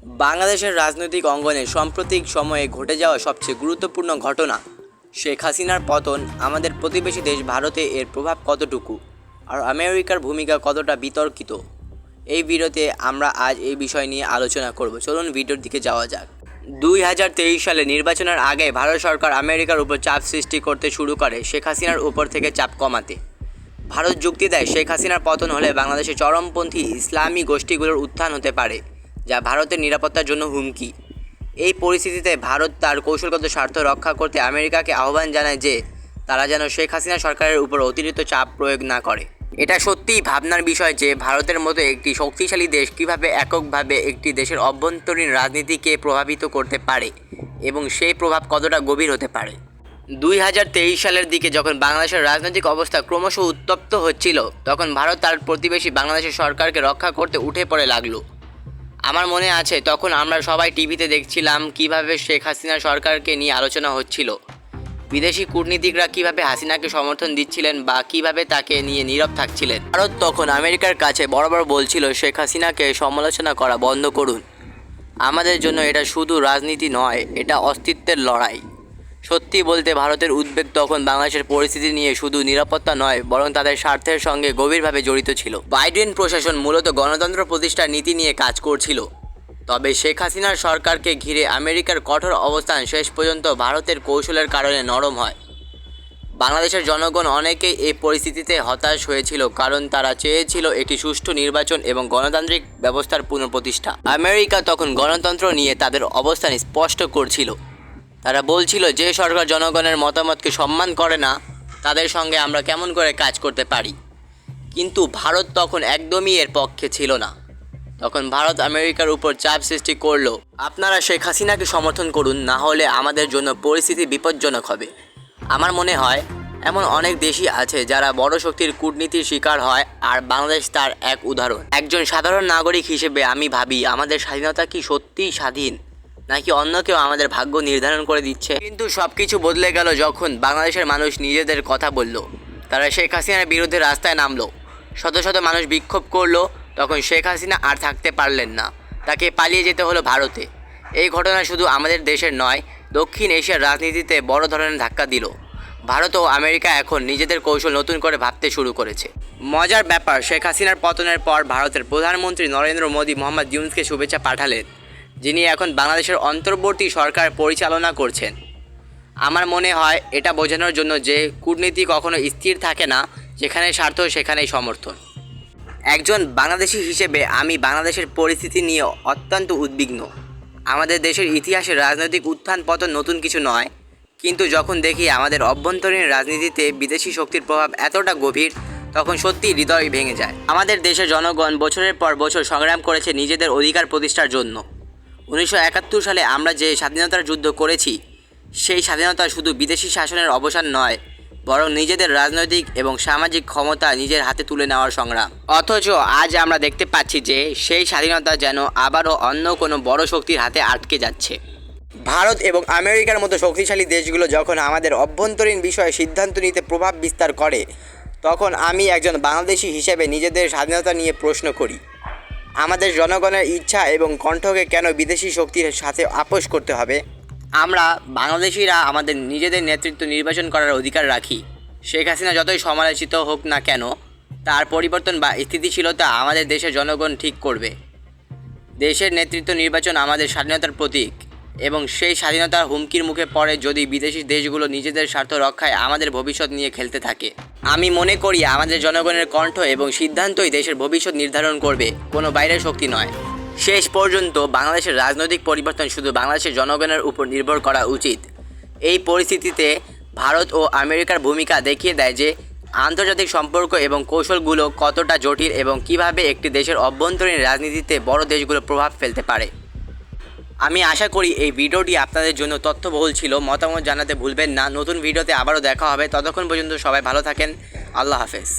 বাংলাদেশের রাজনৈতিক অঙ্গনে সাম্প্রতিক সময়ে ঘটে যাওয়া সবচেয়ে গুরুত্বপূর্ণ ঘটনা শেখ হাসিনার পতন। আমাদের প্রতিবেশী দেশ ভারতে এর প্রভাব কতটুকু আর আমেরিকার ভূমিকা কতটা বিতর্কিত, এই ভিডিওতে আমরা আজ এই বিষয় নিয়ে আলোচনা করব। চলুন ভিডিওর দিকে যাওয়া যাক। 2023 সালে নির্বাচনের আগে ভারত সরকার আমেরিকার উপর চাপ সৃষ্টি করতে শুরু করে শেখ হাসিনার উপর থেকে চাপ কমাতে। ভারত যুক্তি দেয়, শেখ হাসিনার পতন হলে বাংলাদেশে চরমপন্থী ইসলামী গোষ্ঠীগুলোর উত্থান হতে পারে, যা ভারতের নিরাপত্তার জন্য হুমকি। এই পরিস্থিতিতে ভারত তার কৌশলগত স্বার্থ রক্ষা করতে আমেরিকাকে আহ্বান জানায় যে তারা যেন শেখ হাসিনা সরকারের উপর অতিরিক্ত চাপ প্রয়োগ না করে। এটা সত্যিই ভাবনার বিষয় যে ভারতের মতো একটি শক্তিশালী দেশ কীভাবে এককভাবে একটি দেশের অভ্যন্তরীণ রাজনীতিকে প্রভাবিত করতে পারে এবং সেই প্রভাব কতটা গভীর হতে পারে। 2023 সালের দিকে যখন বাংলাদেশের রাজনৈতিক অবস্থা ক্রমশ উত্তপ্ত হচ্ছিল, তখন ভারত তার প্রতিবেশী বাংলাদেশের সরকারকে রক্ষা করতে উঠে পড়ে লাগলো। আমার মনে আছে তখন আমরা সবাই টিভিতে দেখছিলাম কিভাবে শেখ হাসিনা সরকারকে নিয়ে আলোচনা হচ্ছিল। বিদেশি কূটনীতিকরা কিভাবে হাসিনাকে সমর্থন দিচ্ছিলেন বা কিভাবে তাকে নিয়ে নীরব থাকছিলেন। ভারত তখন আমেরিকার কাছে বরাবর বলছিল, শেখ হাসিনাকে সমালোচনা করা বন্ধ করুন। আমাদের জন্য এটা শুধু রাজনীতি নয়, এটা অস্তিত্বের লড়াই। সত্যি বলতে ভারতের উদ্বেগ তখন বাংলাদেশের পরিস্থিতি নিয়ে শুধু নিরাপত্তা নয়, বরং তাদের স্বার্থের সঙ্গে গভীরভাবে জড়িত ছিল। বাইডেন প্রশাসন মূলত গণতন্ত্র প্রতিষ্ঠার নীতি নিয়ে কাজ করছিল, তবে শেখ হাসিনার সরকারকে ঘিরে আমেরিকার কঠোর অবস্থান শেষ পর্যন্ত ভারতের কৌশলের কারণে নরম হয়। বাংলাদেশের জনগণ অনেকেই এই পরিস্থিতিতে হতাশ হয়েছিল, কারণ তারা চেয়েছিল একটি সুষ্ঠু নির্বাচন এবং গণতান্ত্রিক ব্যবস্থার পুনঃপ্রতিষ্ঠা। আমেরিকা তখন গণতন্ত্র নিয়ে তাদের অবস্থান স্পষ্ট করছিল। তারা বলছিল, যে সরকার জনগণের মতামতকে সম্মান করে না, তাদের সঙ্গে আমরা কেমন করে কাজ করতে পারি। কিন্তু ভারত তখন একদমই এর পক্ষে ছিল না। তখন ভারত আমেরিকার উপর চাপ সৃষ্টি করলো, আপনারা শেখ হাসিনাকে সমর্থন করুন, না হলে আমাদের জন্য পরিস্থিতি বিপজ্জনক হবে। আমার মনে হয় এমন অনেক দেশই আছে যারা বড় শক্তির কূটনীতির শিকার হয়, আর বাংলাদেশ তার এক উদাহরণ। একজন সাধারণ নাগরিক হিসেবে আমি ভাবি, আমাদের স্বাধীনতা কি সত্যিই স্বাধীন, নাকি অন্য কেউ আমাদের ভাগ্য নির্ধারণ করে দিচ্ছে? কিন্তু সব কিছু বদলে গেল যখন বাংলাদেশের মানুষ নিজেদের কথা বলল। তারা শেখ হাসিনার বিরুদ্ধে রাস্তায় নামলো, শত শত মানুষ বিক্ষোভ করলো। তখন শেখ হাসিনা আর থাকতে পারলেন না, তাকে পালিয়ে যেতে হলো ভারতে। এই ঘটনা শুধু আমাদের দেশের নয়, দক্ষিণ এশিয়ার রাজনীতিতে বড় ধরনের ধাক্কা দিল। ভারত ও আমেরিকা এখন নিজেদের কৌশল নতুন করে ভাবতে শুরু করেছে। মজার ব্যাপার, শেখ হাসিনার পতনের পর ভারতের প্রধানমন্ত্রী নরেন্দ্র মোদী মোহাম্মদ ইউনূসকে শুভেচ্ছা পাঠালেন, যিনি এখন বাংলাদেশের অন্তর্বর্তী সরকার পরিচালনা করছেন। আমার মনে হয় এটা বোঝানোর জন্য যে কূটনীতি কখনো স্থির থাকে না, যেখানে স্বার্থ সেখানেই সমর্থন। একজন বাংলাদেশি হিসেবে আমি বাংলাদেশের পরিস্থিতি নিয়ে অত্যন্ত উদ্বিগ্ন। আমাদের দেশের ইতিহাসে রাজনৈতিক উত্থান পতন নতুন কিছু নয়, কিন্তু যখন দেখি আমাদের অভ্যন্তরীণ রাজনীতিতে বিদেশি শক্তির প্রভাব এতটা গভীর, তখন সত্যিই হৃদয় ভেঙে যায়। আমাদের দেশের জনগণ বছরের পর বছর সংগ্রাম করেছে নিজেদের অধিকার প্রতিষ্ঠার জন্য। 1971 সালে আমরা যে স্বাধীনতার যুদ্ধ করেছি, সেই স্বাধীনতা শুধু বিদেশি শাসনের অবসান নয়, বরং নিজেদের রাজনৈতিক এবং সামাজিক ক্ষমতা নিজের হাতে তুলে নেওয়ার সংগ্রাম। অথচ আজ আমরা দেখতে পাচ্ছি যে সেই স্বাধীনতা যেন আবারও অন্য কোনো বড় শক্তির হাতে আটকে যাচ্ছে। ভারত এবং আমেরিকার মতো শক্তিশালী দেশগুলো যখন আমাদের অভ্যন্তরীণ বিষয়ে সিদ্ধান্ত নিতে প্রভাব বিস্তার করে, তখন আমি একজন বাংলাদেশি হিসেবে নিজেদের স্বাধীনতা নিয়ে প্রশ্ন করি। আমাদের জনগণের ইচ্ছা এবং কণ্ঠকে কেন বিদেশি শক্তির সাথে আপোষ করতে হবে? আমরা বাংলাদেশিরা আমাদের নিজেদের নেতৃত্ব নির্বাচন করার অধিকার রাখি। শেখ হাসিনা যতই সমালোচিত হোক না কেন, তার পরিবর্তন বা স্থিতিশীলতা আমাদের দেশের জনগণ ঠিক করবে। দেশের নেতৃত্ব নির্বাচন আমাদের স্বাধীনতার প্রতীক, এবং সেই স্বাধীনতার হুমকির মুখে পড়ে যদি বিদেশি দেশগুলো নিজেদের স্বার্থ রক্ষায় আমাদের ভবিষ্যৎ নিয়ে খেলতে থাকে। আমি মনে করি আমাদের জনগণের কণ্ঠ এবং সিদ্ধান্তই দেশের ভবিষ্যৎ নির্ধারণ করবে, কোনো বাইরের শক্তি নয়। শেষ পর্যন্ত বাংলাদেশের রাজনৈতিক পরিবর্তন শুধু বাংলাদেশের জনগণের উপর নির্ভর করা উচিত। এই পরিস্থিতিতে ভারত ও আমেরিকার ভূমিকা দেখিয়ে দেয় যে আন্তর্জাতিক সম্পর্ক এবং কৌশলগুলো কতটা জটিল এবং কিভাবে একটি দেশের অভ্যন্তরীণ রাজনীতিতে বড় দেশগুলো প্রভাব ফেলতে পারে। আমি আশা করি এই ভিডিওটি আপনাদের জন্য তথ্যবহুল ছিল। মতামত জানাতে ভুলবেন না। নতুন ভিডিওতে আবারও দেখা হবে, ততক্ষণ পর্যন্ত সবাই ভালো থাকেন। আল্লাহ হাফেজ।